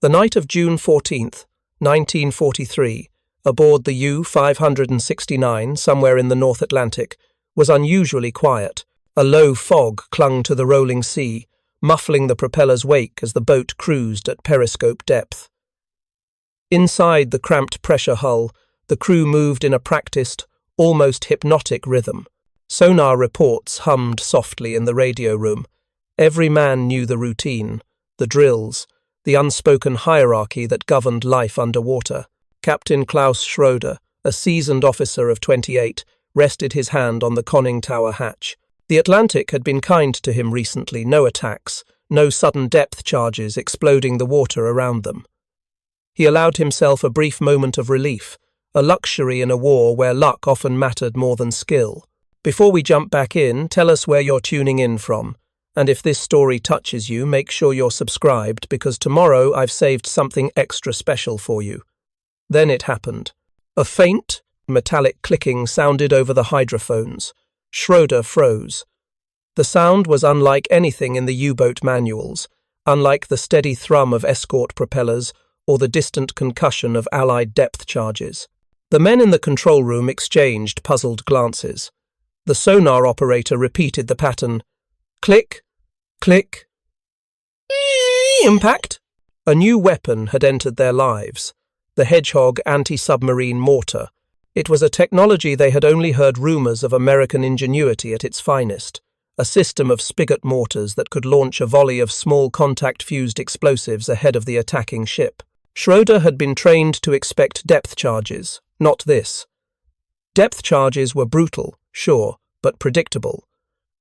The night of June 14th, 1943, aboard the U-569 somewhere in the North Atlantic, was unusually quiet. A low fog clung to the rolling sea, muffling the propeller's wake as the boat cruised at periscope depth. Inside the cramped pressure hull, the crew moved in a practiced, almost hypnotic rhythm. Sonar reports hummed softly in the radio room. Every man knew the routine, the drills, the unspoken hierarchy that governed life underwater. Captain Klaus Schröder, a seasoned officer of 28, rested his hand on the conning tower hatch. The Atlantic had been kind to him recently, no attacks, no sudden depth charges exploding the water around them. He allowed himself a brief moment of relief, a luxury in a war where luck often mattered more than skill. Before we jump back in, tell us where you're tuning in from. And if this story touches you, make sure you're subscribed, because tomorrow I've saved something extra special for you. Then it happened. A faint, metallic clicking sounded over the hydrophones. Schröder froze. The sound was unlike anything in the U-boat manuals, unlike the steady thrum of escort propellers or the distant concussion of Allied depth charges. The men in the control room exchanged puzzled glances. The sonar operator repeated the pattern. Click, click, impact. A new weapon had entered their lives, the Hedgehog anti-submarine mortar. It was a technology they had only heard rumors of American ingenuity at its finest, a system of spigot mortars that could launch a volley of small contact-fused explosives ahead of the attacking ship. Schröder had been trained to expect depth charges, not this. Depth charges were brutal, sure, but predictable.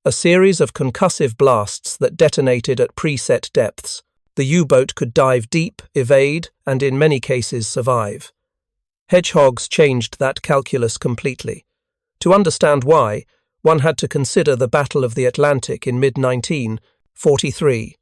A series of concussive blasts that detonated at preset depths. The U-boat could dive deep, evade, and in many cases survive. Hedgehogs changed that calculus completely. To understand why, one had to consider the Battle of the Atlantic in mid-1943.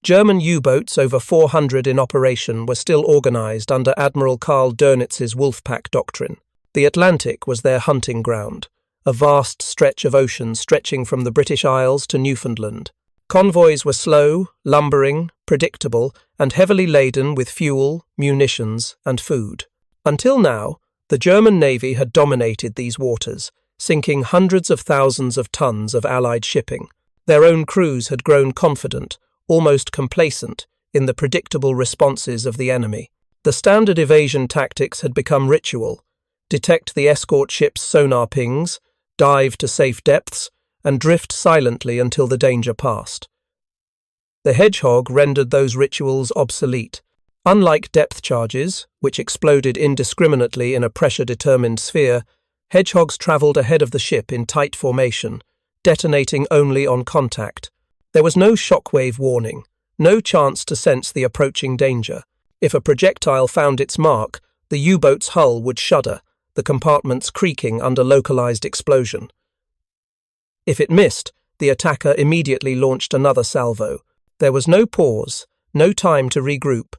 German U-boats, over 400 in operation, were still organized under Admiral Karl Dönitz's Wolfpack doctrine. The Atlantic was their hunting ground, a vast stretch of ocean stretching from the British Isles to Newfoundland. Convoys were slow, lumbering, predictable, and heavily laden with fuel, munitions, and food. Until now, the German Navy had dominated these waters, sinking hundreds of thousands of tons of Allied shipping. Their own crews had grown confident, almost complacent, in the predictable responses of the enemy. The standard evasion tactics had become ritual: detect the escort ship's sonar pings, dive to safe depths, and drift silently until the danger passed. The Hedgehog rendered those rituals obsolete. Unlike depth charges, which exploded indiscriminately in a pressure-determined sphere, Hedgehogs travelled ahead of the ship in tight formation, detonating only on contact. There was no shockwave warning, no chance to sense the approaching danger. If a projectile found its mark, the U-boat's hull would shudder, the compartments creaking under localized explosion. If it missed, the attacker immediately launched another salvo. There was no pause, no time to regroup,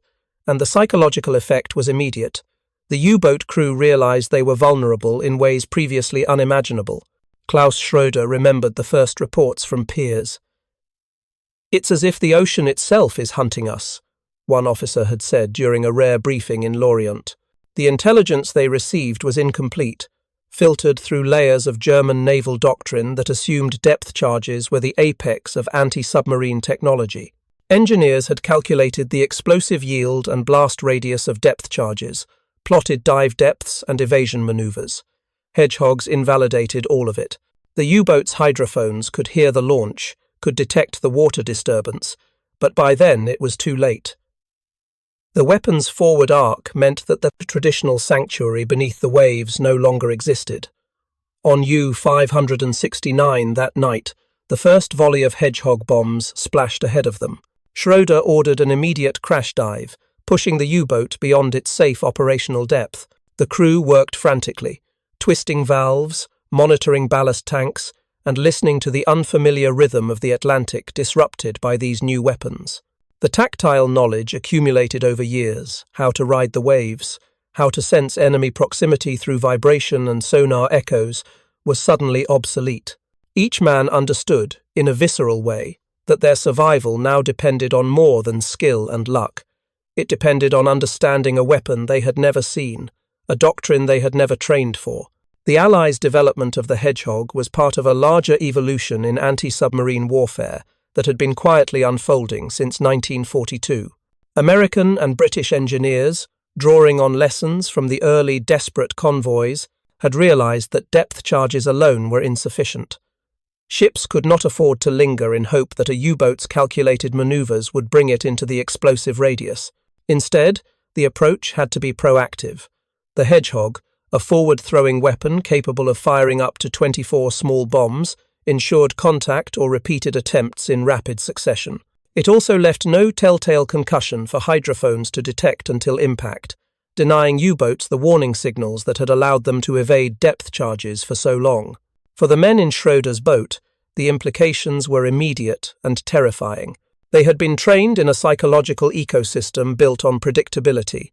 and the psychological effect was immediate. The U-boat crew realized they were vulnerable in ways previously unimaginable. Klaus Schröder remembered the first reports from peers. "It's as if the ocean itself is hunting us," one officer had said during a rare briefing in Lorient. The intelligence they received was incomplete, filtered through layers of German naval doctrine that assumed depth charges were the apex of anti-submarine technology. Engineers had calculated the explosive yield and blast radius of depth charges, plotted dive depths and evasion maneuvers. Hedgehogs invalidated all of it. The U-boat's hydrophones could hear the launch, could detect the water disturbance, but by then it was too late. The weapon's forward arc meant that the traditional sanctuary beneath the waves no longer existed. On U-569 that night, the first volley of Hedgehog bombs splashed ahead of them. Schröder ordered an immediate crash dive, pushing the U-boat beyond its safe operational depth. The crew worked frantically, twisting valves, monitoring ballast tanks, and listening to the unfamiliar rhythm of the Atlantic disrupted by these new weapons. The tactile knowledge accumulated over years, how to ride the waves, how to sense enemy proximity through vibration and sonar echoes, was suddenly obsolete. Each man understood, in a visceral way, that their survival now depended on more than skill and luck. It depended on understanding a weapon they had never seen, a doctrine they had never trained for. The Allies' development of the Hedgehog was part of a larger evolution in anti-submarine warfare that had been quietly unfolding since 1942. American and British engineers, drawing on lessons from the early desperate convoys, had realized that depth charges alone were insufficient. Ships could not afford to linger in hope that a U-boat's calculated maneuvers would bring it into the explosive radius. Instead, the approach had to be proactive. The Hedgehog, a forward-throwing weapon capable of firing up to 24 small bombs, ensured contact or repeated attempts in rapid succession. It also left no telltale concussion for hydrophones to detect until impact, denying U-boats the warning signals that had allowed them to evade depth charges for so long. For the men in Schröder's boat, the implications were immediate and terrifying. They had been trained in a psychological ecosystem built on predictability.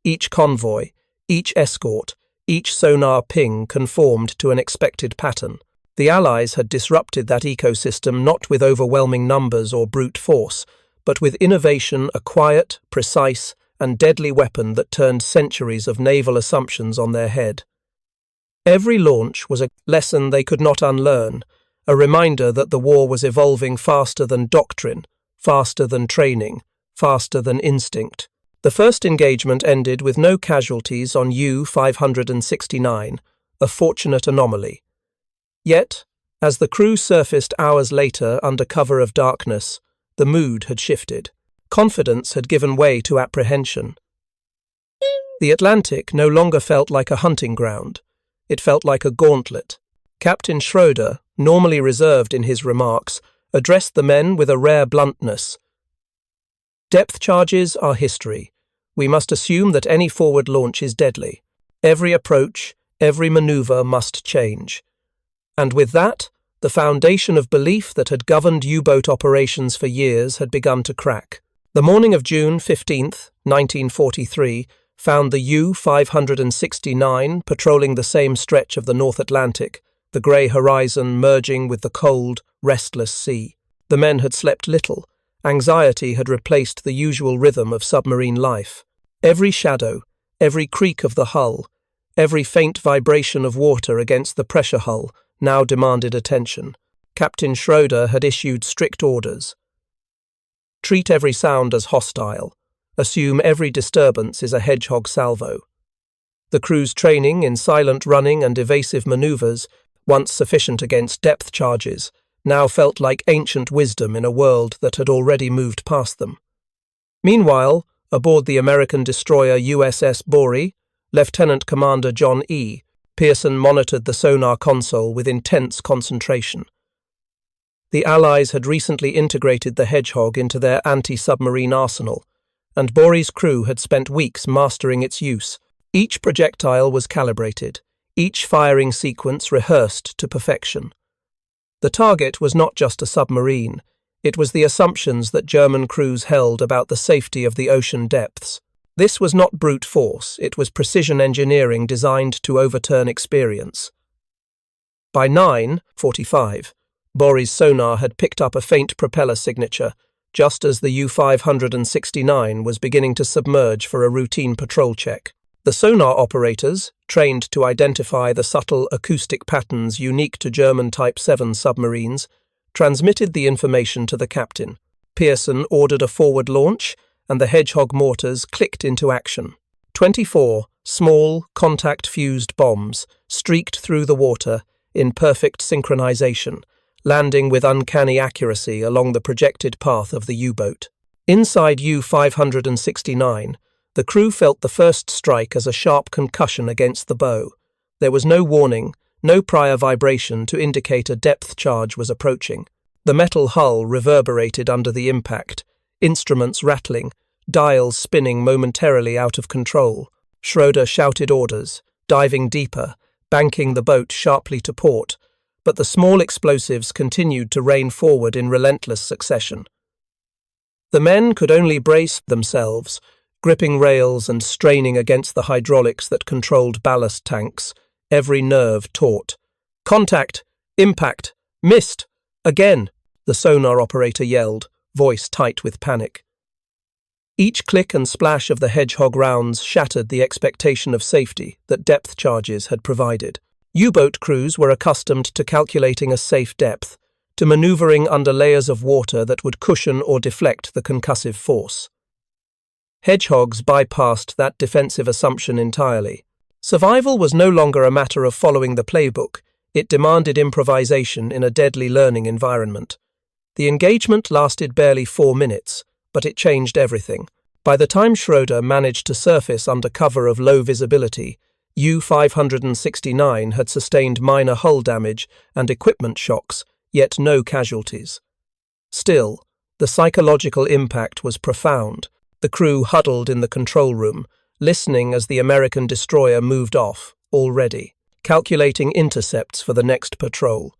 Each convoy, each escort, each sonar ping conformed to an expected pattern. The Allies had disrupted that ecosystem not with overwhelming numbers or brute force, but with innovation, a quiet, precise, and deadly weapon that turned centuries of naval assumptions on their head. Every launch was a lesson they could not unlearn, a reminder that the war was evolving faster than doctrine, faster than training, faster than instinct. The first engagement ended with no casualties on U-569, a fortunate anomaly. Yet, as the crew surfaced hours later under cover of darkness, the mood had shifted. Confidence had given way to apprehension. The Atlantic no longer felt like a hunting ground. It felt like a gauntlet. Captain Schröder, normally reserved in his remarks, addressed the men with a rare bluntness. Depth charges are history. We must assume that any forward launch is deadly. Every approach, every maneuver must change. And with that, the foundation of belief that had governed U-boat operations for years had begun to crack. The morning of June 15th, 1943, found the U-569 patrolling the same stretch of the North Atlantic, the grey horizon merging with the cold, restless sea. The men had slept little. Anxiety had replaced the usual rhythm of submarine life. Every shadow, every creak of the hull, every faint vibration of water against the pressure hull now demanded attention. Captain Schröder had issued strict orders. Treat every sound as hostile. Assume every disturbance is a Hedgehog salvo. The crew's training in silent running and evasive maneuvers, once sufficient against depth charges, now felt like ancient wisdom in a world that had already moved past them. Meanwhile, aboard the American destroyer USS Bory, Lieutenant Commander John E. Pearson monitored the sonar console with intense concentration. The Allies had recently integrated the Hedgehog into their anti-submarine arsenal, and Bory's crew had spent weeks mastering its use. Each projectile was calibrated, each firing sequence rehearsed to perfection. The target was not just a submarine, it was the assumptions that German crews held about the safety of the ocean depths. This was not brute force, it was precision engineering designed to overturn experience. By 9:45, Bory's sonar had picked up a faint propeller signature, just as the U-569 was beginning to submerge for a routine patrol check. The sonar operators, trained to identify the subtle acoustic patterns unique to German Type 7 submarines, transmitted the information to the captain. Pearson ordered a forward launch, and the Hedgehog mortars clicked into action. 24 small, contact-fused bombs streaked through the water in perfect synchronization, landing with uncanny accuracy along the projected path of the U-boat. Inside U-569, the crew felt the first strike as a sharp concussion against the bow. There was no warning, no prior vibration to indicate a depth charge was approaching. The metal hull reverberated under the impact, instruments rattling, dials spinning momentarily out of control. Schröder shouted orders, diving deeper, banking the boat sharply to port, but the small explosives continued to rain forward in relentless succession. The men could only brace themselves, gripping rails and straining against the hydraulics that controlled ballast tanks, every nerve taut. Contact! Impact! Missed! Again! The sonar operator yelled, voice tight with panic. Each click and splash of the Hedgehog rounds shattered the expectation of safety that depth charges had provided. U-boat crews were accustomed to calculating a safe depth, to maneuvering under layers of water that would cushion or deflect the concussive force. Hedgehogs bypassed that defensive assumption entirely. Survival was no longer a matter of following the playbook, it demanded improvisation in a deadly learning environment. The engagement lasted barely 4 minutes, but it changed everything. By the time Schröder managed to surface under cover of low visibility, U-569 had sustained minor hull damage and equipment shocks, yet no casualties. Still, the psychological impact was profound. The crew huddled in the control room, listening as the American destroyer moved off, already, calculating intercepts for the next patrol.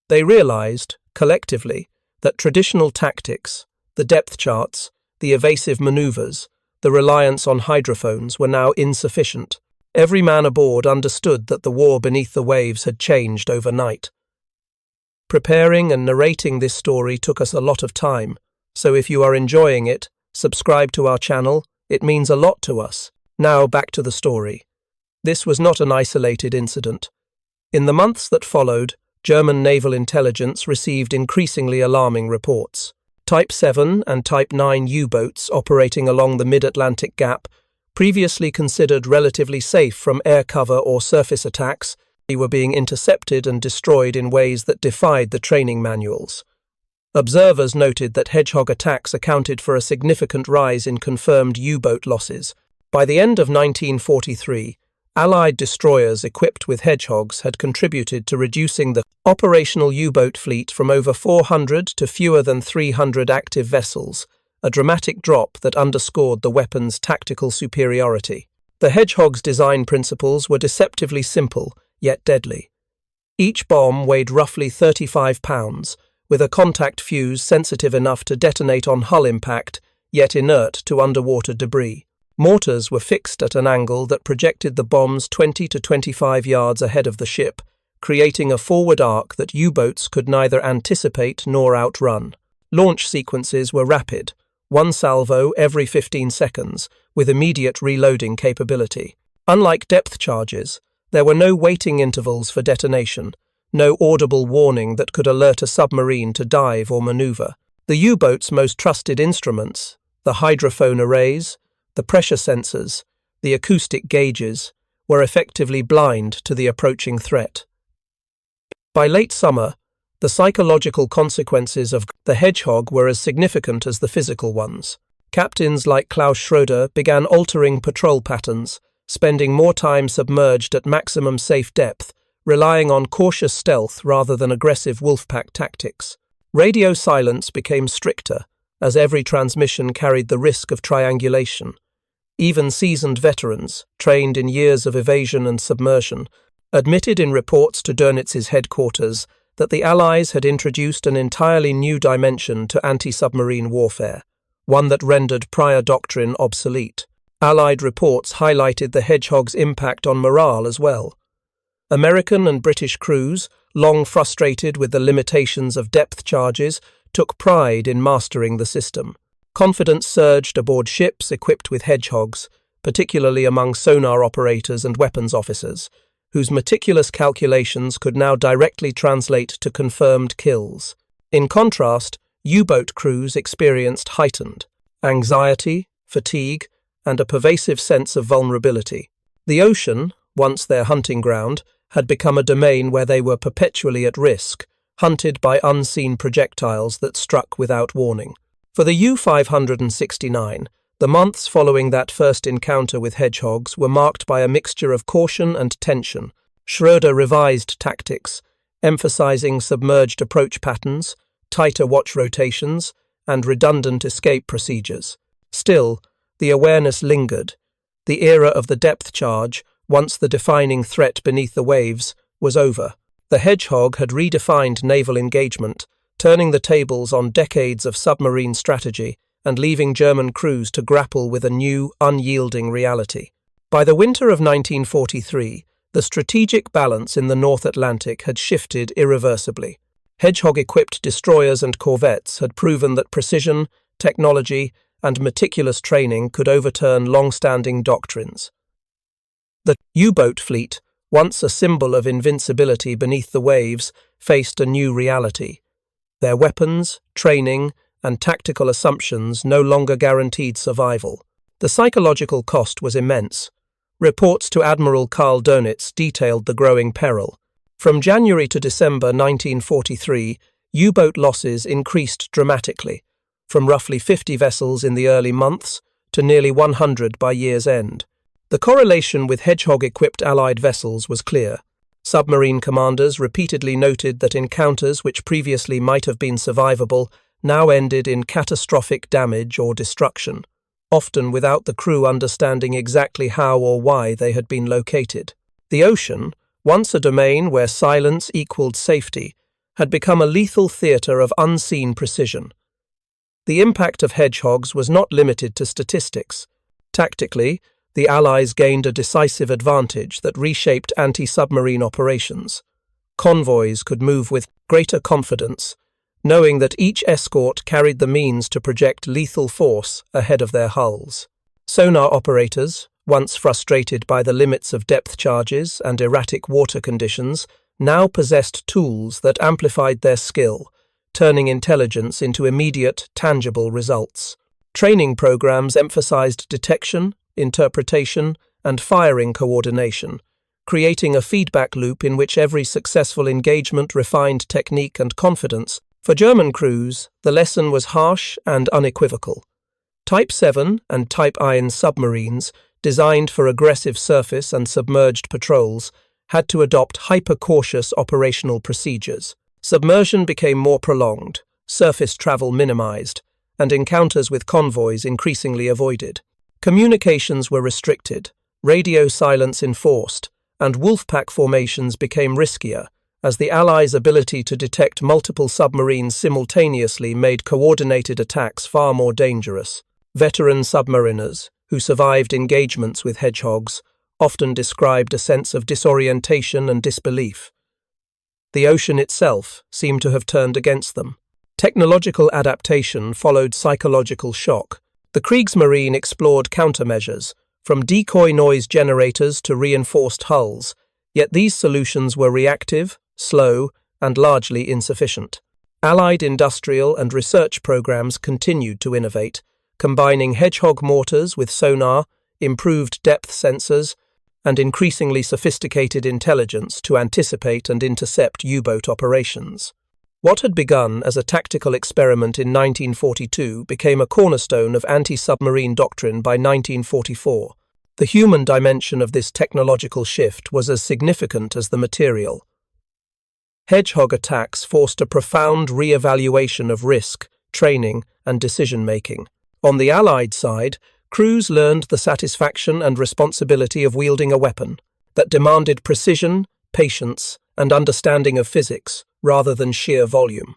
They realized, collectively, that traditional tactics, the depth charts, the evasive maneuvers, the reliance on hydrophones were now insufficient. Every man aboard understood that the war beneath the waves had changed overnight. Preparing and narrating this story took us a lot of time, so if you are enjoying it, subscribe to our channel, it means a lot to us. Now back to the story. This was not an isolated incident. In the months that followed, German naval intelligence received increasingly alarming reports. Type 7 and Type 9 U-boats operating along the mid-Atlantic Gap, previously considered relatively safe from air cover or surface attacks, were being intercepted and destroyed in ways that defied the training manuals. Observers noted that Hedgehog attacks accounted for a significant rise in confirmed U-boat losses. By the end of 1943, Allied destroyers equipped with Hedgehogs had contributed to reducing the operational U-boat fleet from over 400 to fewer than 300 active vessels, a dramatic drop that underscored the weapon's tactical superiority. The Hedgehog's design principles were deceptively simple, yet deadly. Each bomb weighed roughly 35 pounds, with a contact fuse sensitive enough to detonate on hull impact, yet inert to underwater debris. Mortars were fixed at an angle that projected the bombs 20 to 25 yards ahead of the ship, creating a forward arc that U-boats could neither anticipate nor outrun. Launch sequences were rapid, one salvo every 15 seconds, with immediate reloading capability. Unlike depth charges, there were no waiting intervals for detonation, no audible warning that could alert a submarine to dive or maneuver. The U-boat's most trusted instruments, the hydrophone arrays, the pressure sensors, the acoustic gauges, were effectively blind to the approaching threat. By late summer, the psychological consequences of the Hedgehog were as significant as the physical ones. Captains like Klaus Schröder began altering patrol patterns, spending more time submerged at maximum safe depth, relying on cautious stealth rather than aggressive wolfpack tactics. Radio silence became stricter, as every transmission carried the risk of triangulation. Even seasoned veterans, trained in years of evasion and submersion, admitted in reports to Dönitz's headquarters that the Allies had introduced an entirely new dimension to anti-submarine warfare, one that rendered prior doctrine obsolete. Allied reports highlighted the Hedgehog's impact on morale as well. American and British crews, long frustrated with the limitations of depth charges, took pride in mastering the system. Confidence surged aboard ships equipped with Hedgehogs, particularly among sonar operators and weapons officers, whose meticulous calculations could now directly translate to confirmed kills. In contrast, U-boat crews experienced heightened anxiety, fatigue, and a pervasive sense of vulnerability. The ocean, once their hunting ground, had become a domain where they were perpetually at risk, hunted by unseen projectiles that struck without warning. For the U-569, the months following that first encounter with Hedgehogs were marked by a mixture of caution and tension. Schröder revised tactics, emphasizing submerged approach patterns, tighter watch rotations, and redundant escape procedures. Still, the awareness lingered. The era of the depth charge, once the defining threat beneath the waves, was over. The Hedgehog had redefined naval engagement, turning the tables on decades of submarine strategy and leaving German crews to grapple with a new, unyielding reality. By the winter of 1943, the strategic balance in the North Atlantic had shifted irreversibly. Hedgehog-equipped destroyers and corvettes had proven that precision, technology, and meticulous training could overturn long-standing doctrines. The U-boat fleet, once a symbol of invincibility beneath the waves, faced a new reality. Their weapons, training, and tactical assumptions no longer guaranteed survival. The psychological cost was immense. Reports to Admiral Karl Dönitz detailed the growing peril. From January to December 1943, U-boat losses increased dramatically, from roughly 50 vessels in the early months to nearly 100 by year's end. The correlation with Hedgehog-equipped Allied vessels was clear. Submarine commanders repeatedly noted that encounters which previously might have been survivable now ended in catastrophic damage or destruction, often without the crew understanding exactly how or why they had been located. The ocean, once a domain where silence equaled safety, had become a lethal theatre of unseen precision. The impact of hedgehogs was not limited to statistics. Tactically, the Allies gained a decisive advantage that reshaped anti-submarine operations. Convoys could move with greater confidence, knowing that each escort carried the means to project lethal force ahead of their hulls. Sonar operators, once frustrated by the limits of depth charges and erratic water conditions, now possessed tools that amplified their skill, turning intelligence into immediate, tangible results. Training programs emphasized detection, interpretation, and firing coordination, creating a feedback loop in which every successful engagement refined technique and confidence. For German crews, the lesson was harsh and unequivocal. Type 7 and Type IX submarines, designed for aggressive surface and submerged patrols, had to adopt hyper-cautious operational procedures. Submersion became more prolonged, surface travel minimized, and encounters with convoys increasingly avoided. Communications were restricted, radio silence enforced, and wolfpack formations became riskier, as the Allies' ability to detect multiple submarines simultaneously made coordinated attacks far more dangerous. Veteran submariners, who survived engagements with hedgehogs, often described a sense of disorientation and disbelief. The ocean itself seemed to have turned against them. Technological adaptation followed psychological shock. The Kriegsmarine explored countermeasures, from decoy noise generators to reinforced hulls, yet these solutions were reactive, slow, and largely insufficient. Allied industrial and research programs continued to innovate, combining hedgehog mortars with sonar, improved depth sensors, and increasingly sophisticated intelligence to anticipate and intercept U-boat operations. What had begun as a tactical experiment in 1942 became a cornerstone of anti-submarine doctrine by 1944. The human dimension of this technological shift was as significant as the material. Hedgehog attacks forced a profound re-evaluation of risk, training, and decision-making. On the Allied side, crews learned the satisfaction and responsibility of wielding a weapon that demanded precision, patience, and understanding of physics, rather than sheer volume.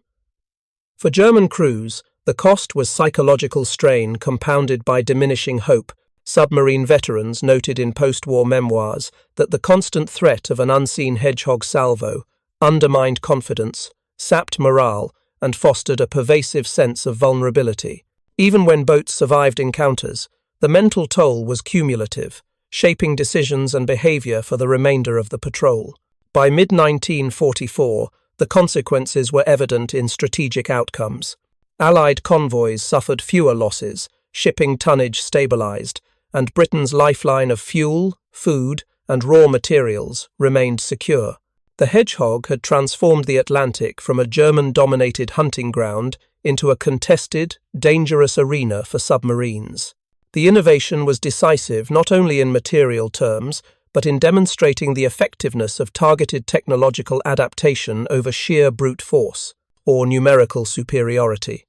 For German crews, the cost was psychological strain compounded by diminishing hope. Submarine veterans noted in post-war memoirs that the constant threat of an unseen hedgehog salvo undermined confidence, sapped morale, and fostered a pervasive sense of vulnerability. Even when boats survived encounters, the mental toll was cumulative, shaping decisions and behavior for the remainder of the patrol. By mid-1944, the consequences were evident in strategic outcomes. Allied convoys suffered fewer losses, shipping tonnage stabilized, and Britain's lifeline of fuel, food, and raw materials remained secure. The Hedgehog had transformed the Atlantic from a German-dominated hunting ground into a contested, dangerous arena for submarines. The innovation was decisive not only in material terms, but in demonstrating the effectiveness of targeted technological adaptation over sheer brute force, or numerical superiority.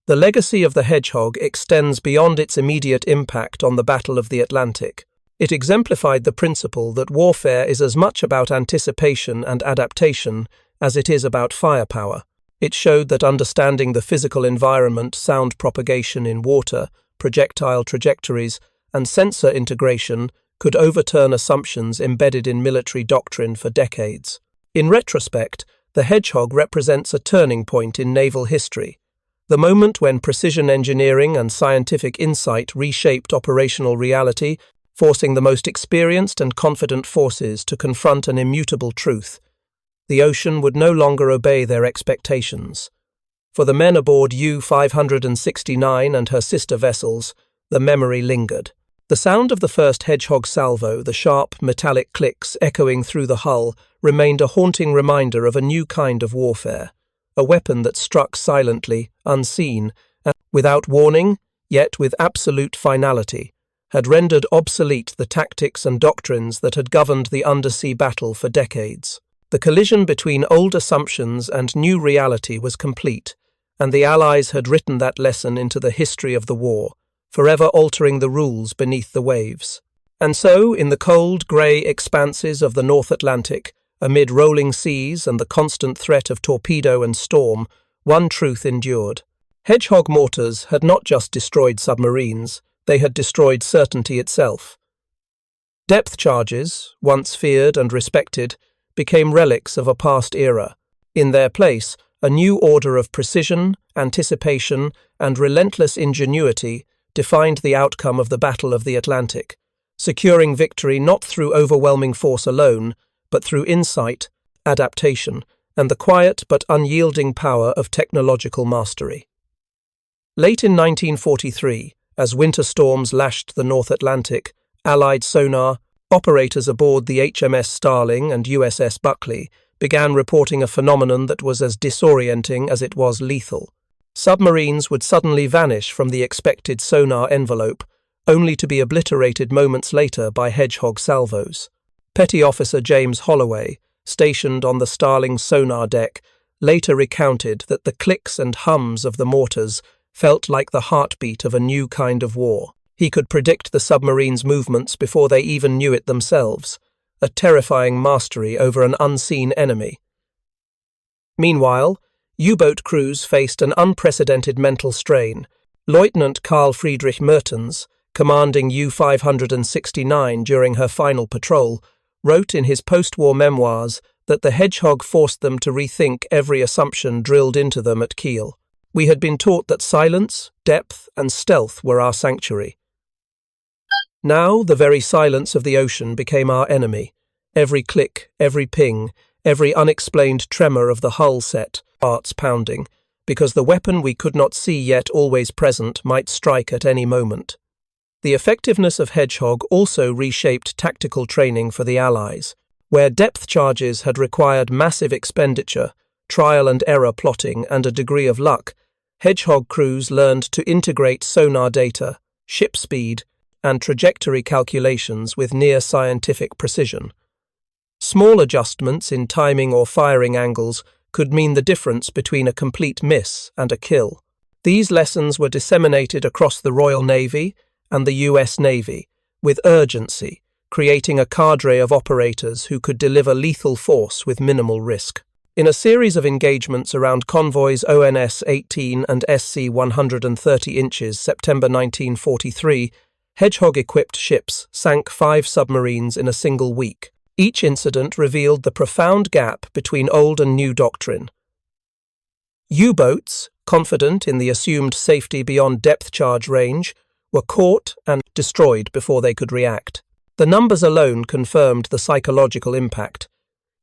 The legacy of the Hedgehog extends beyond its immediate impact on the Battle of the Atlantic. It exemplified the principle that warfare is as much about anticipation and adaptation as it is about firepower. It showed that understanding the physical environment, sound propagation in water, projectile trajectories, and sensor integration could overturn assumptions embedded in military doctrine for decades. In retrospect, the Hedgehog represents a turning point in naval history, the moment when precision engineering and scientific insight reshaped operational reality, forcing the most experienced and confident forces to confront an immutable truth. The ocean would no longer obey their expectations. For the men aboard U-569 and her sister vessels, the memory lingered. The sound of the first Hedgehog salvo, the sharp, metallic clicks echoing through the hull, remained a haunting reminder of a new kind of warfare, a weapon that struck silently, unseen, and without warning, yet with absolute finality, had rendered obsolete the tactics and doctrines that had governed the undersea battle for decades. The collision between old assumptions and new reality was complete, and the Allies had written that lesson into the history of the war, forever altering the rules beneath the waves. And so, in the cold, grey expanses of the North Atlantic, amid rolling seas and the constant threat of torpedo and storm, one truth endured. Hedgehog mortars had not just destroyed submarines, they had destroyed certainty itself. Depth charges, once feared and respected, became relics of a past era. In their place, a new order of precision, anticipation, and relentless ingenuity defined the outcome of the Battle of the Atlantic, securing victory not through overwhelming force alone, but through insight, adaptation, and the quiet but unyielding power of technological mastery. Late in 1943, as winter storms lashed the North Atlantic, Allied sonar operators aboard the HMS Starling and USS Buckley began reporting a phenomenon that was as disorienting as it was lethal. Submarines would suddenly vanish from the expected sonar envelope, only to be obliterated moments later by Hedgehog salvos. Petty Officer James Holloway, stationed on the Starling's sonar deck, later recounted that the clicks and hums of the mortars felt like the heartbeat of a new kind of war. He could predict the submarine's movements before they even knew it themselves, a terrifying mastery over an unseen enemy. Meanwhile, U-boat crews faced an unprecedented mental strain. Lieutenant Carl Friedrich Mertens, commanding U-569 during her final patrol, wrote in his post-war memoirs that the Hedgehog forced them to rethink every assumption drilled into them at keel. We had been taught that silence, depth, and stealth were our sanctuary. Now, the very silence of the ocean became our enemy. Every click, every ping, every unexplained tremor of the hull set, hearts pounding, because the weapon we could not see yet always present might strike at any moment. The effectiveness of Hedgehog also reshaped tactical training for the Allies. Where depth charges had required massive expenditure, trial and error plotting, and a degree of luck, Hedgehog crews learned to integrate sonar data, ship speed, and trajectory calculations with near-scientific precision. Small adjustments in timing or firing angles could mean the difference between a complete miss and a kill. These lessons were disseminated across the Royal Navy and the US Navy with urgency, creating a cadre of operators who could deliver lethal force with minimal risk. In a series of engagements around convoys ONS-18 and SC-130 inches, September 1943, Hedgehog-equipped ships sank 5 submarines in a single week. Each incident revealed the profound gap between old and new doctrine. U-boats, confident in the assumed safety beyond depth charge range, were caught and destroyed before they could react. The numbers alone confirmed the psychological impact.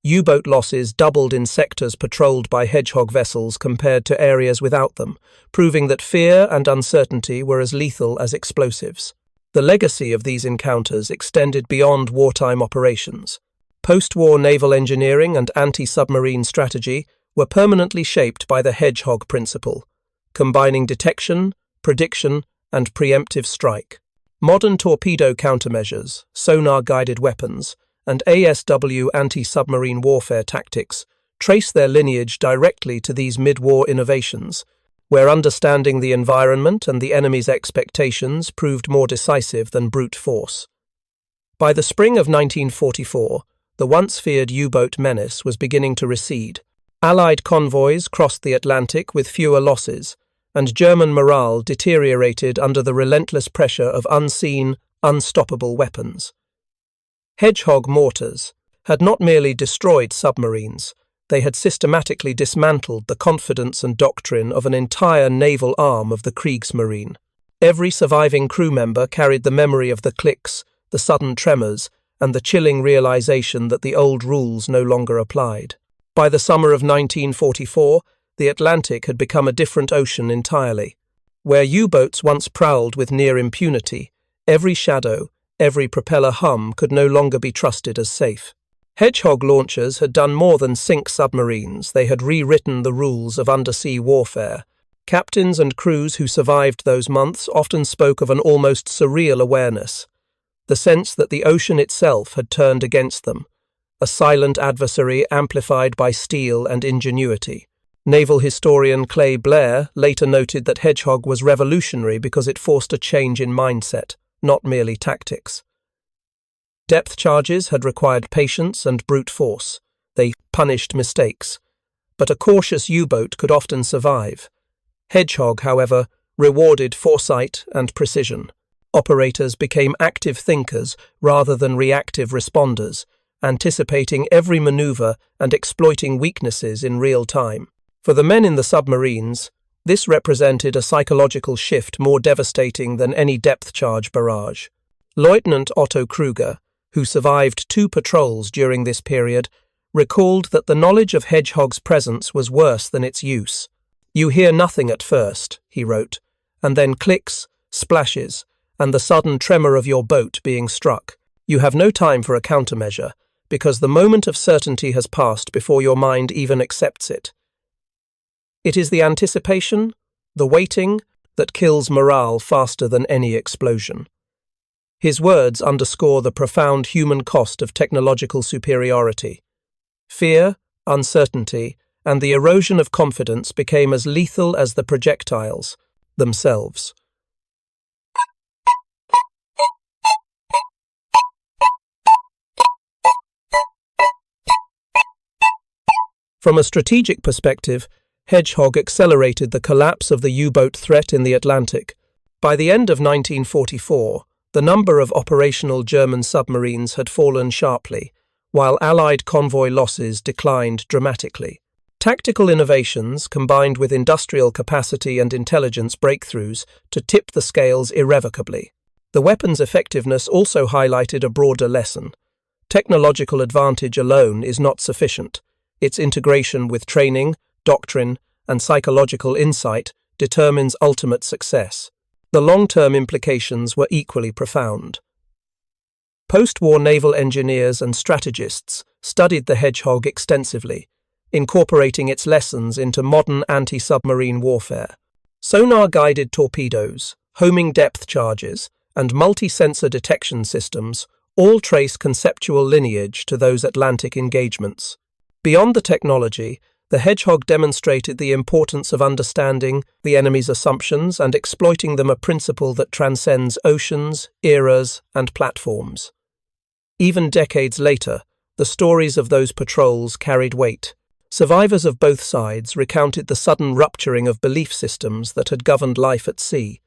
U-boat losses doubled in sectors patrolled by Hedgehog vessels compared to areas without them, proving that fear and uncertainty were as lethal as explosives. The legacy of these encounters extended beyond wartime operations. Post-war naval engineering and anti-submarine strategy were permanently shaped by the Hedgehog principle, combining detection, prediction, and preemptive strike. Modern torpedo countermeasures, sonar-guided weapons, and ASW anti-submarine warfare tactics trace their lineage directly to these mid-war innovations, where understanding the environment and the enemy's expectations proved more decisive than brute force. By the spring of 1944, the once-feared U-boat menace was beginning to recede. Allied convoys crossed the Atlantic with fewer losses, and German morale deteriorated under the relentless pressure of unseen, unstoppable weapons. Hedgehog mortars had not merely destroyed submarines, they had systematically dismantled the confidence and doctrine of an entire naval arm of the Kriegsmarine. Every surviving crew member carried the memory of the clicks, the sudden tremors, and the chilling realization that the old rules no longer applied. By the summer of 1944, the Atlantic had become a different ocean entirely. Where U-boats once prowled with near impunity, every shadow, every propeller hum could no longer be trusted as safe. Hedgehog launchers had done more than sink submarines, they had rewritten the rules of undersea warfare. Captains and crews who survived those months often spoke of an almost surreal awareness, the sense that the ocean itself had turned against them, a silent adversary amplified by steel and ingenuity. Naval historian Clay Blair later noted that Hedgehog was revolutionary because it forced a change in mindset, not merely tactics. Depth charges had required patience and brute force. They punished mistakes. But a cautious U-boat could often survive. Hedgehog, however, rewarded foresight and precision. Operators became active thinkers rather than reactive responders, anticipating every maneuver and exploiting weaknesses in real time. For the men in the submarines, this represented a psychological shift more devastating than any depth charge barrage. Lieutenant Otto Kruger, who survived 2 patrols during this period, recalled that the knowledge of Hedgehog's presence was worse than its use. "You hear nothing at first," he wrote, "and then clicks, splashes, and the sudden tremor of your boat being struck. You have no time for a countermeasure, because the moment of certainty has passed before your mind even accepts it. It is the anticipation, the waiting, that kills morale faster than any explosion." His words underscore the profound human cost of technological superiority. Fear, uncertainty, and the erosion of confidence became as lethal as the projectiles themselves. From a strategic perspective, Hedgehog accelerated the collapse of the U-boat threat in the Atlantic. By the end of 1944, the number of operational German submarines had fallen sharply, while Allied convoy losses declined dramatically. Tactical innovations combined with industrial capacity and intelligence breakthroughs to tip the scales irrevocably. The weapon's effectiveness also highlighted a broader lesson. Technological advantage alone is not sufficient. Its integration with training, doctrine, and psychological insight determines ultimate success. The long-term implications were equally profound. Post-war naval engineers and strategists studied the Hedgehog extensively, incorporating its lessons into modern anti-submarine warfare. Sonar-guided torpedoes, homing depth charges, and multi-sensor detection systems all trace conceptual lineage to those Atlantic engagements. Beyond the technology, the Hedgehog demonstrated the importance of understanding the enemy's assumptions and exploiting them, a principle that transcends oceans, eras, and platforms. Even decades later, the stories of those patrols carried weight. Survivors of both sides recounted the sudden rupturing of belief systems that had governed life at sea.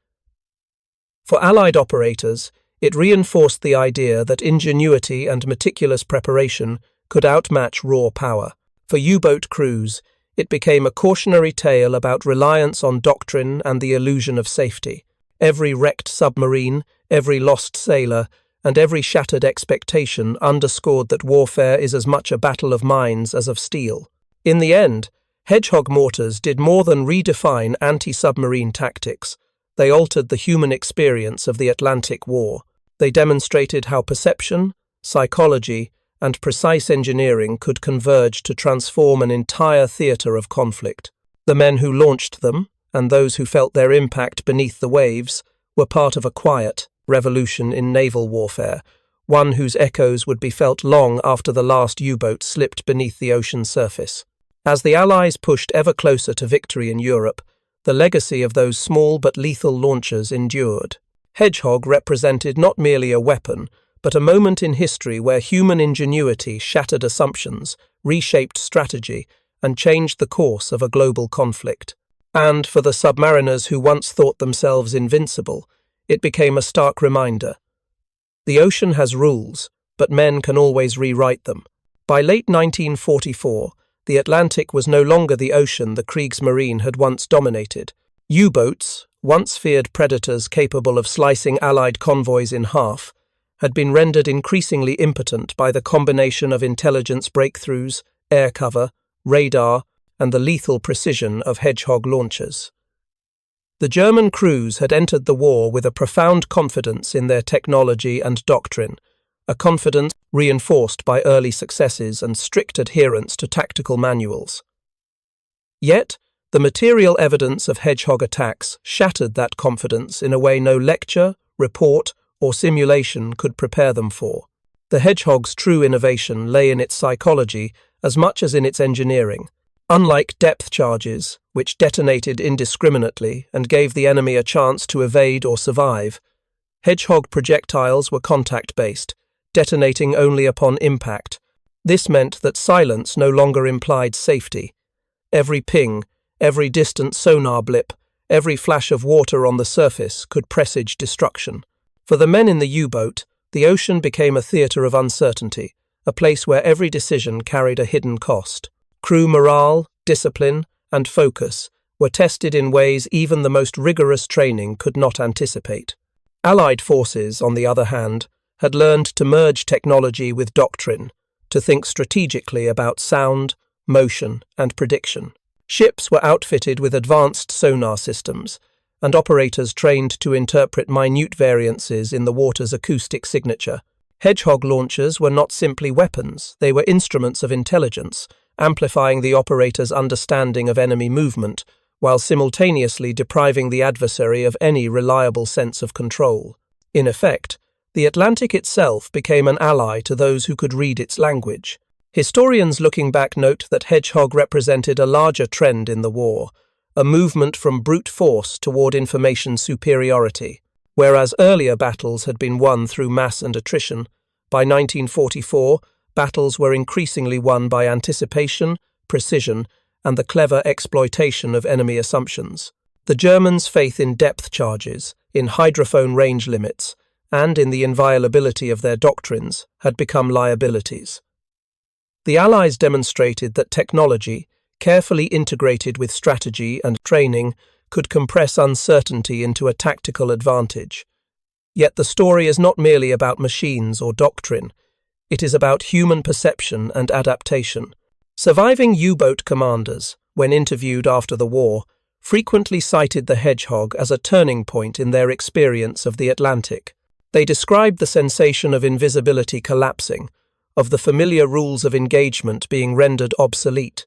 For Allied operators, it reinforced the idea that ingenuity and meticulous preparation could outmatch raw power. For U-boat crews, it became a cautionary tale about reliance on doctrine and the illusion of safety. Every wrecked submarine, every lost sailor, and every shattered expectation underscored that warfare is as much a battle of minds as of steel. In the end, Hedgehog mortars did more than redefine anti-submarine tactics. They altered the human experience of the Atlantic War. They demonstrated how perception, psychology, and precise engineering could converge to transform an entire theatre of conflict. The men who launched them, and those who felt their impact beneath the waves, were part of a quiet revolution in naval warfare, one whose echoes would be felt long after the last U-boat slipped beneath the ocean's surface. As the Allies pushed ever closer to victory in Europe, the legacy of those small but lethal launchers endured. Hedgehog represented not merely a weapon, but a moment in history where human ingenuity shattered assumptions, reshaped strategy, and changed the course of a global conflict. And for the submariners who once thought themselves invincible, it became a stark reminder. The ocean has rules, but men can always rewrite them. By late 1944, The Atlantic was no longer the ocean the Kriegsmarine had once dominated. U-boats, once feared predators capable of slicing Allied convoys in half, had been rendered increasingly impotent by the combination of intelligence breakthroughs, air cover, radar, and the lethal precision of Hedgehog launchers. The German crews had entered the war with a profound confidence in their technology and doctrine, a confidence reinforced by early successes and strict adherence to tactical manuals. Yet, the material evidence of Hedgehog attacks shattered that confidence in a way no lecture, report, or simulation could prepare them for. The Hedgehog's true innovation lay in its psychology as much as in its engineering. Unlike depth charges, which detonated indiscriminately and gave the enemy a chance to evade or survive, Hedgehog projectiles were contact-based, detonating only upon impact. This meant that silence no longer implied safety. Every ping, every distant sonar blip, every flash of water on the surface could presage destruction. For the men in the U-boat, the ocean became a theatre of uncertainty, a place where every decision carried a hidden cost. Crew morale, discipline, and focus were tested in ways even the most rigorous training could not anticipate. Allied forces, on the other hand, had learned to merge technology with doctrine, to think strategically about sound, motion, and prediction. Ships were outfitted with advanced sonar systems, and operators trained to interpret minute variances in the water's acoustic signature. Hedgehog launchers were not simply weapons, they were instruments of intelligence, amplifying the operator's understanding of enemy movement, while simultaneously depriving the adversary of any reliable sense of control. In effect, the Atlantic itself became an ally to those who could read its language. Historians looking back note that Hedgehog represented a larger trend in the war, a movement from brute force toward information superiority. Whereas earlier battles had been won through mass and attrition, by 1944, battles were increasingly won by anticipation, precision, and the clever exploitation of enemy assumptions. The Germans' faith in depth charges, in hydrophone range limits, and in the inviolability of their doctrines had become liabilities. The Allies demonstrated that technology, carefully integrated with strategy and training, could compress uncertainty into a tactical advantage. Yet the story is not merely about machines or doctrine. It is about human perception and adaptation. Surviving U-boat commanders, when interviewed after the war, frequently cited the Hedgehog as a turning point in their experience of the Atlantic. They described the sensation of invisibility collapsing, of the familiar rules of engagement being rendered obsolete.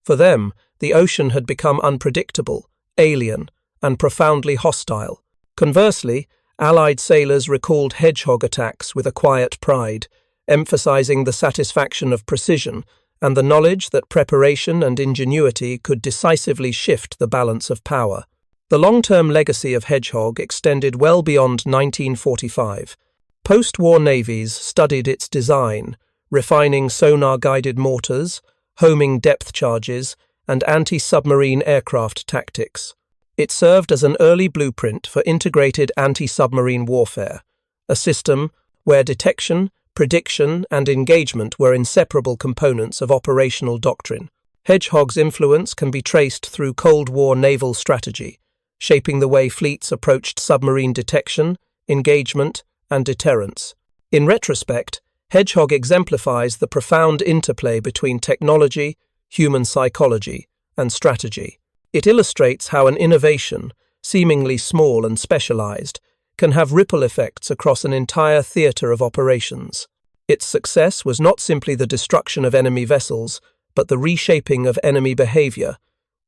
For them, the ocean had become unpredictable, alien, and profoundly hostile. Conversely, Allied sailors recalled Hedgehog attacks with a quiet pride, emphasizing the satisfaction of precision and the knowledge that preparation and ingenuity could decisively shift the balance of power. The long-term legacy of Hedgehog extended well beyond 1945. Post-war navies studied its design, refining sonar-guided mortars, homing depth charges, and anti-submarine aircraft tactics. It served as an early blueprint for integrated anti-submarine warfare, a system where detection, prediction, and engagement were inseparable components of operational doctrine. Hedgehog's influence can be traced through Cold War naval strategy, shaping the way fleets approached submarine detection, engagement, and deterrence. In retrospect, Hedgehog exemplifies the profound interplay between technology, human psychology, and strategy. It illustrates how an innovation, seemingly small and specialized, can have ripple effects across an entire theater of operations. Its success was not simply the destruction of enemy vessels, but the reshaping of enemy behavior,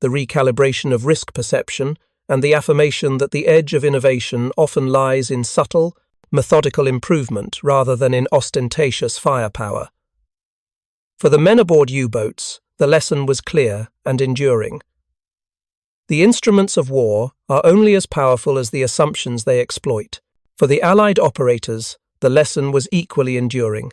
the recalibration of risk perception, and the affirmation that the edge of innovation often lies in subtle, methodical improvement rather than in ostentatious firepower. For the men aboard U-boats, the lesson was clear and enduring. The instruments of war are only as powerful as the assumptions they exploit. For the Allied operators, the lesson was equally enduring.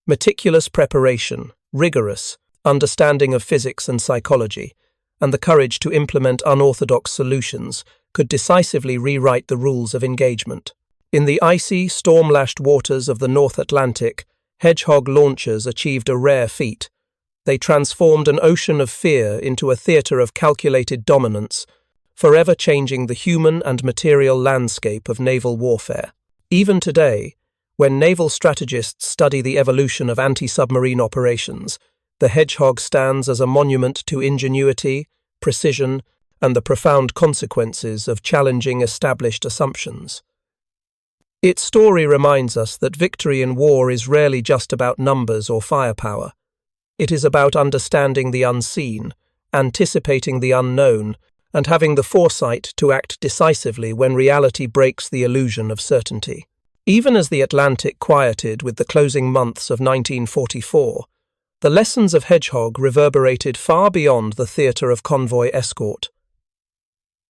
Meticulous preparation, rigorous understanding of physics and psychology, and the courage to implement unorthodox solutions could decisively rewrite the rules of engagement. In the icy, storm-lashed waters of the North Atlantic, Hedgehog launchers achieved a rare feat. They transformed an ocean of fear into a theatre of calculated dominance, forever changing the human and material landscape of naval warfare. Even today, when naval strategists study the evolution of anti-submarine operations, the Hedgehog stands as a monument to ingenuity, precision, and the profound consequences of challenging established assumptions. Its story reminds us that victory in war is rarely just about numbers or firepower. It is about understanding the unseen, anticipating the unknown, and having the foresight to act decisively when reality breaks the illusion of certainty. Even as the Atlantic quieted with the closing months of 1944, the lessons of Hedgehog reverberated far beyond the theatre of convoy escort.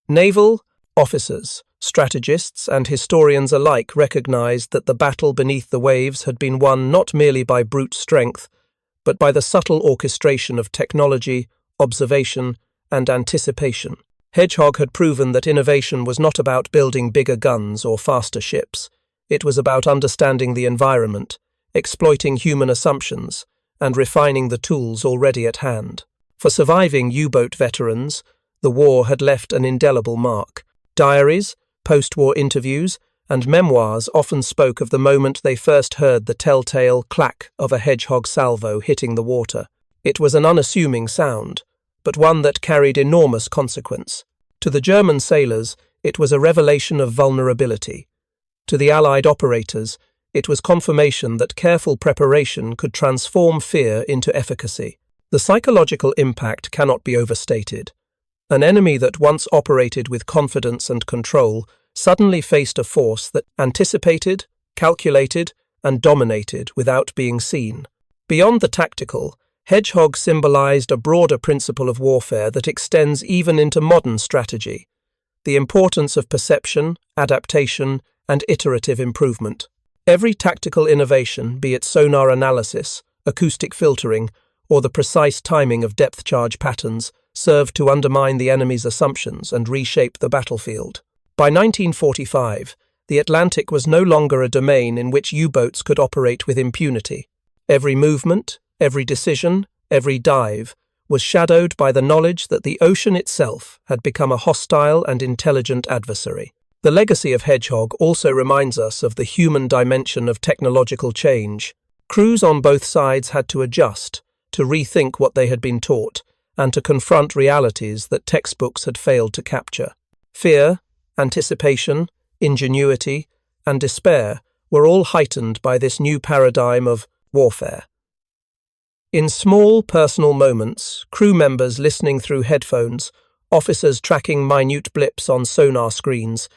Naval officers, strategists, and historians alike recognized that the battle beneath the waves had been won not merely by brute strength, but by the subtle orchestration of technology, observation, and anticipation. Hedgehog had proven that innovation was not about building bigger guns or faster ships. It was about understanding the environment, exploiting human assumptions, and refining the tools already at hand. For surviving U-boat veterans, the war had left an indelible mark. Diaries, post-war interviews, and memoirs often spoke of the moment they first heard the telltale clack of a Hedgehog salvo hitting the water. It was an unassuming sound, but one that carried enormous consequence. To the German sailors, it was a revelation of vulnerability. To the Allied operators, it was confirmation that careful preparation could transform fear into efficacy. The psychological impact cannot be overstated. An enemy that once operated with confidence and control suddenly faced a force that anticipated, calculated, and dominated without being seen. Beyond the tactical, Hedgehog symbolized a broader principle of warfare that extends even into modern strategy: the importance of perception, adaptation, and iterative improvement. Every tactical innovation, be it sonar analysis, acoustic filtering, or the precise timing of depth charge patterns, served to undermine the enemy's assumptions and reshape the battlefield. By 1945, the Atlantic was no longer a domain in which U-boats could operate with impunity. Every movement, every decision, every dive was shadowed by the knowledge that the ocean itself had become a hostile and intelligent adversary. The legacy of Hedgehog also reminds us of the human dimension of technological change. Crews on both sides had to adjust, to rethink what they had been taught, and to confront realities that textbooks had failed to capture. Fear, anticipation, ingenuity, and despair were all heightened by this new paradigm of warfare. In small personal moments, crew members listening through headphones, officers tracking minute blips on sonar screens,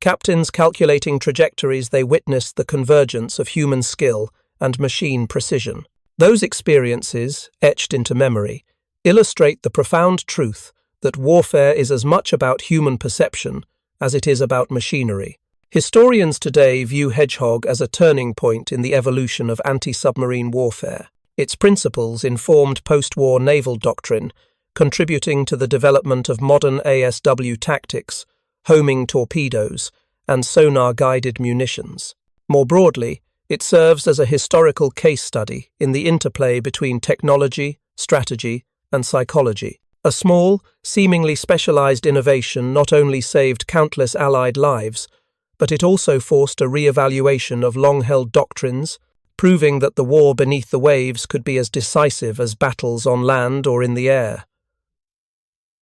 captains calculating trajectories, they witnessed the convergence of human skill and machine precision. Those experiences, etched into memory, illustrate the profound truth that warfare is as much about human perception as it is about machinery. Historians today view Hedgehog as a turning point in the evolution of anti-submarine warfare. Its principles informed post-war naval doctrine, contributing to the development of modern ASW tactics, homing torpedoes, and sonar-guided munitions. More broadly, it serves as a historical case study in the interplay between technology, strategy, and psychology. A small, seemingly specialized innovation not only saved countless Allied lives, but it also forced a re-evaluation of long-held doctrines, proving that the war beneath the waves could be as decisive as battles on land or in the air.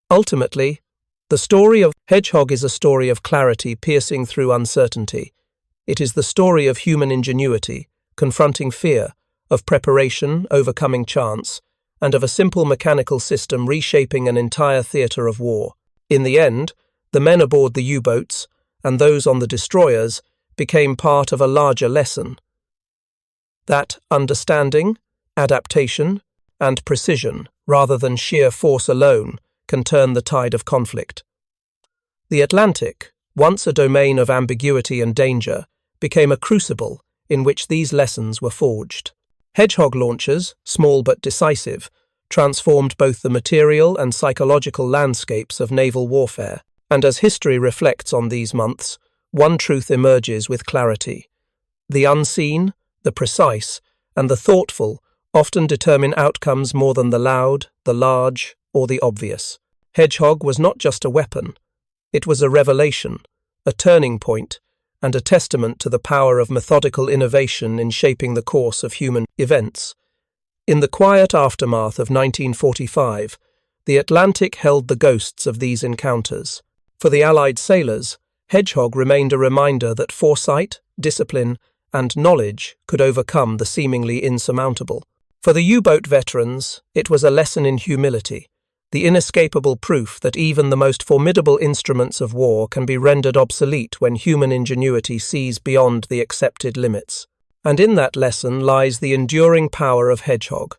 Ultimately, the story of Hedgehog is a story of clarity piercing through uncertainty. It is the story of human ingenuity, confronting fear, of preparation, overcoming chance, and of a simple mechanical system reshaping an entire theatre of war. In the end, the men aboard the U-boats, and those on the destroyers, became part of a larger lesson. That understanding, adaptation, and precision, rather than sheer force alone, can turn the tide of conflict. The Atlantic, once a domain of ambiguity and danger, became a crucible in which these lessons were forged. Hedgehog launchers, small but decisive, transformed both the material and psychological landscapes of naval warfare. And as history reflects on these months, one truth emerges with clarity. The unseen, the precise, and the thoughtful often determine outcomes more than the loud, the large, or the obvious. Hedgehog was not just a weapon. It was a revelation, a turning point, and a testament to the power of methodical innovation in shaping the course of human events. In the quiet aftermath of 1945, the Atlantic held the ghosts of these encounters. For the Allied sailors, Hedgehog remained a reminder that foresight, discipline, and knowledge could overcome the seemingly insurmountable. For the U-boat veterans, it was a lesson in humility, the inescapable proof that even the most formidable instruments of war can be rendered obsolete when human ingenuity sees beyond the accepted limits. And in that lesson lies the enduring power of Hedgehog,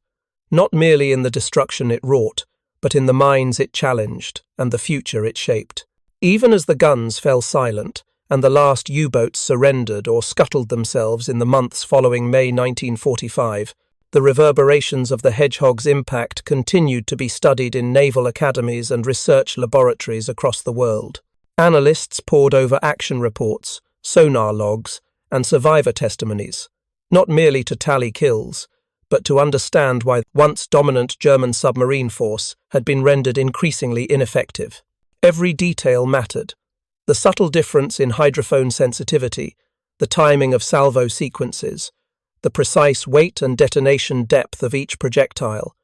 not merely in the destruction it wrought, but in the minds it challenged and the future it shaped. Even as the guns fell silent and the last U-boats surrendered or scuttled themselves in the months following May 1945, the reverberations of the Hedgehog's impact continued to be studied in naval academies and research laboratories across the world. Analysts pored over action reports, sonar logs, and survivor testimonies, not merely to tally kills, but to understand why once dominant German submarine force had been rendered increasingly ineffective. Every detail mattered. The subtle difference in hydrophone sensitivity, the timing of salvo sequences, the precise weight and detonation depth of each projectile.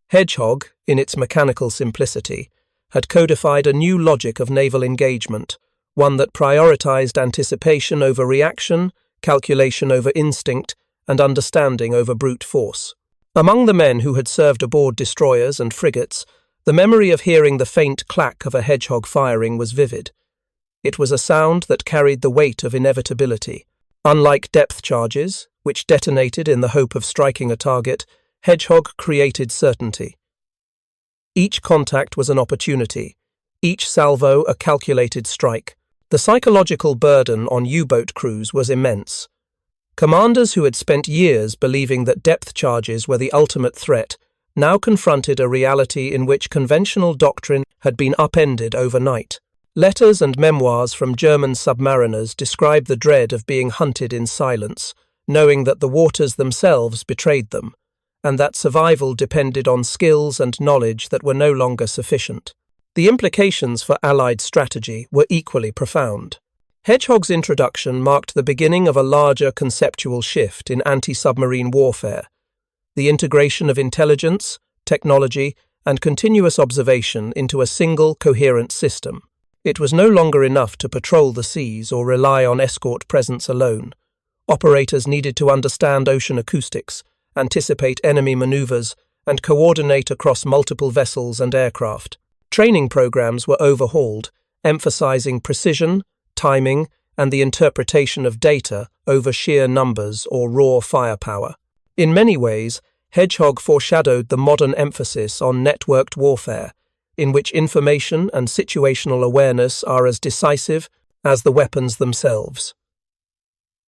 Hedgehog, in its mechanical simplicity, had codified a new logic of naval engagement, one that prioritized anticipation over reaction, calculation over instinct, and understanding over brute force. Among the men who had served aboard destroyers and frigates, the memory of hearing the faint clack of a Hedgehog firing was vivid. It was a sound that carried the weight of inevitability. Unlike depth charges, which detonated in the hope of striking a target, Hedgehog created certainty. Each contact was an opportunity, each salvo a calculated strike. The psychological burden on U-boat crews was immense. Commanders who had spent years believing that depth charges were the ultimate threat now confronted a reality in which conventional doctrine had been upended overnight. Letters and memoirs from German submariners describe the dread of being hunted in silence, knowing that the waters themselves betrayed them, and that survival depended on skills and knowledge that were no longer sufficient. The implications for Allied strategy were equally profound. Hedgehog's introduction marked the beginning of a larger conceptual shift in anti-submarine warfare. The integration of intelligence, technology, and continuous observation into a single, coherent system. It was no longer enough to patrol the seas or rely on escort presence alone. Operators needed to understand ocean acoustics, anticipate enemy maneuvers, and coordinate across multiple vessels and aircraft. Training programs were overhauled, emphasizing precision, timing, and the interpretation of data over sheer numbers or raw firepower. In many ways, Hedgehog foreshadowed the modern emphasis on networked warfare, in which information and situational awareness are as decisive as the weapons themselves.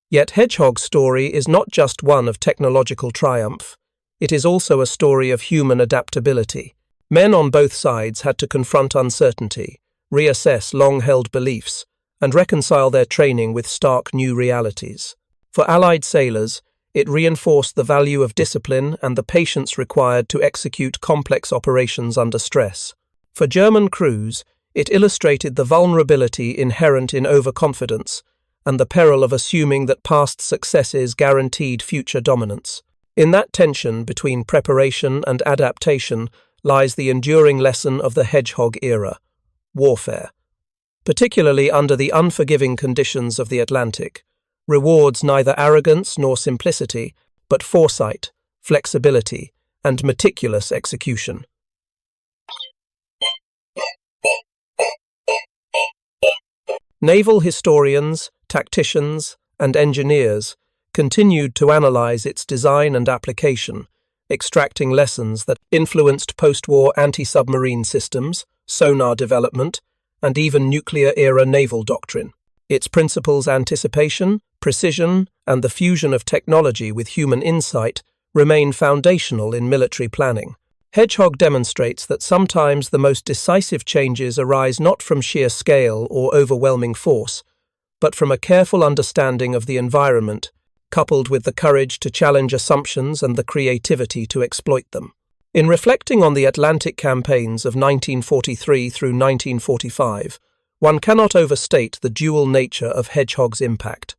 Yet Hedgehog's story is not just one of technological triumph. It is also a story of human adaptability. Men on both sides had to confront uncertainty, reassess long-held beliefs, and reconcile their training with stark new realities. For Allied sailors, it reinforced the value of discipline and the patience required to execute complex operations under stress. For German crews, it illustrated the vulnerability inherent in overconfidence and the peril of assuming that past successes guaranteed future dominance. In that tension between preparation and adaptation lies the enduring lesson of the Hedgehog era: warfare. Particularly under the unforgiving conditions of the Atlantic, rewards neither arrogance nor simplicity, but foresight, flexibility, and meticulous execution. Naval historians, tacticians, and engineers continued to analyze its design and application, extracting lessons that influenced post-war anti-submarine systems, sonar development, and even nuclear-era naval doctrine. Its principles, anticipation, precision, and the fusion of technology with human insight remain foundational in military planning. Hedgehog demonstrates that sometimes the most decisive changes arise not from sheer scale or overwhelming force, but from a careful understanding of the environment, coupled with the courage to challenge assumptions and the creativity to exploit them. In reflecting on the Atlantic campaigns of 1943 through 1945, one cannot overstate the dual nature of Hedgehog's impact.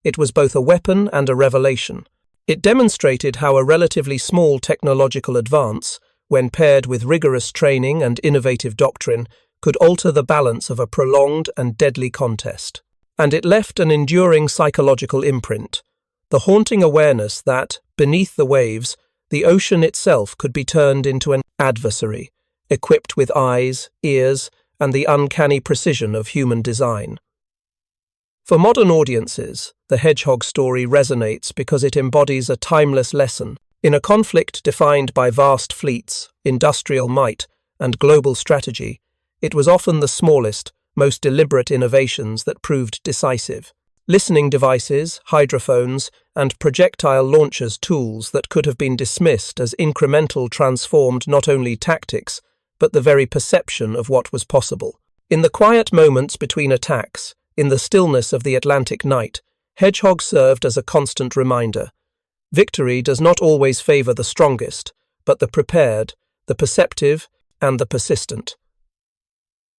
It was both a weapon and a revelation. It demonstrated how a relatively small technological advance, when paired with rigorous training and innovative doctrine, could alter the balance of a prolonged and deadly contest. And it left an enduring psychological imprint, the haunting awareness that, beneath the waves, the ocean itself could be turned into an adversary, equipped with eyes, ears, and the uncanny precision of human design. For modern audiences, the Hedgehog story resonates because it embodies a timeless lesson. In a conflict defined by vast fleets, industrial might, and global strategy, it was often the smallest, most deliberate innovations that proved decisive. Listening devices, hydrophones, and projectile launchers tools that could have been dismissed as incremental transformed not only tactics, but the very perception of what was possible. In the quiet moments between attacks, in the stillness of the Atlantic night, Hedgehog served as a constant reminder. Victory does not always favor the strongest, but the prepared, the perceptive, and the persistent.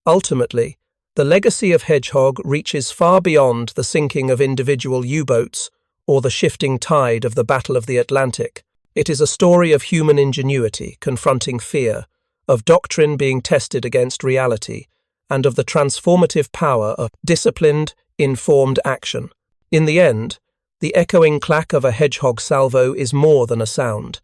Ultimately, the legacy of Hedgehog reaches far beyond the sinking of individual U-boats or the shifting tide of the Battle of the Atlantic. It is a story of human ingenuity confronting fear, of doctrine being tested against reality, and of the transformative power of disciplined, informed action. In the end, the echoing clack of a Hedgehog salvo is more than a sound.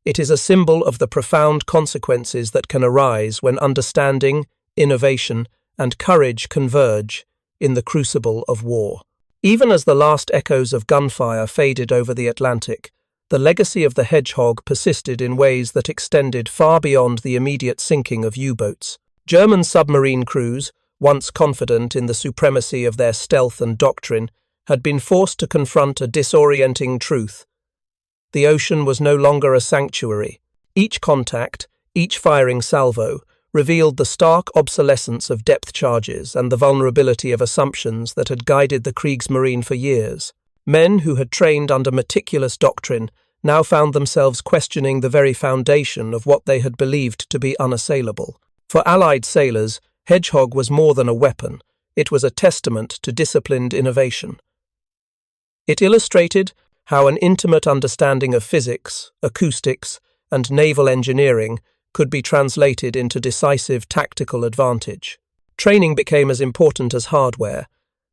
It is a symbol of the profound consequences that can arise when understanding, innovation, and courage converge in the crucible of war. Even as the last echoes of gunfire faded over the Atlantic, the legacy of the Hedgehog persisted in ways that extended far beyond the immediate sinking of U-boats. German submarine crews, once confident in the supremacy of their stealth and doctrine, had been forced to confront a disorienting truth. The ocean was no longer a sanctuary. Each contact, each firing salvo, revealed the stark obsolescence of depth charges and the vulnerability of assumptions that had guided the Kriegsmarine for years. Men who had trained under meticulous doctrine now found themselves questioning the very foundation of what they had believed to be unassailable. For Allied sailors, Hedgehog was more than a weapon. It was a testament to disciplined innovation. It illustrated how an intimate understanding of physics, acoustics, and naval engineering could be translated into decisive tactical advantage. Training became as important as hardware,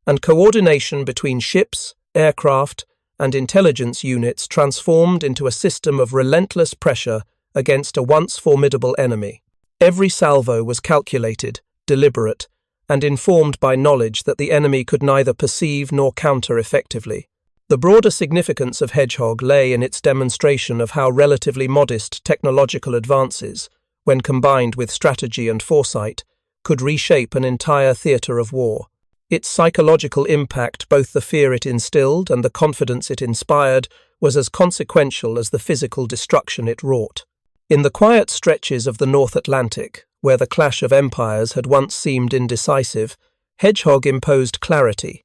and coordination between ships, aircraft, and intelligence units transformed into a system of relentless pressure against a once formidable enemy. Every salvo was calculated, deliberate, and informed by knowledge that the enemy could neither perceive nor counter effectively. The broader significance of Hedgehog lay in its demonstration of how relatively modest technological advances, when combined with strategy and foresight, could reshape an entire theatre of war. Its psychological impact, both the fear it instilled and the confidence it inspired, was as consequential as the physical destruction it wrought. In the quiet stretches of the North Atlantic, where the clash of empires had once seemed indecisive, Hedgehog imposed clarity.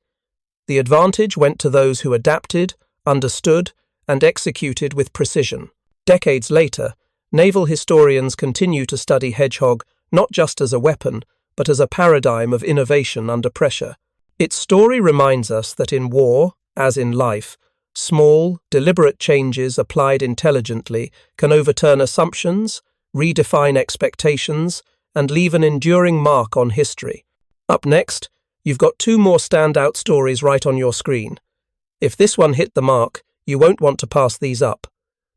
The advantage went to those who adapted, understood, and executed with precision. Decades later, naval historians continue to study Hedgehog not just as a weapon, but as a paradigm of innovation under pressure. Its story reminds us that in war, as in life, small, deliberate changes applied intelligently can overturn assumptions, redefine expectations, and leave an enduring mark on history. Up next, you've got two more standout stories right on your screen. If this one hit the mark, you won't want to pass these up.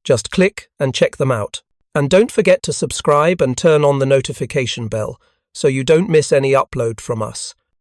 Just click and check them out. And don't forget to subscribe and turn on the notification bell so you don't miss any upload from us.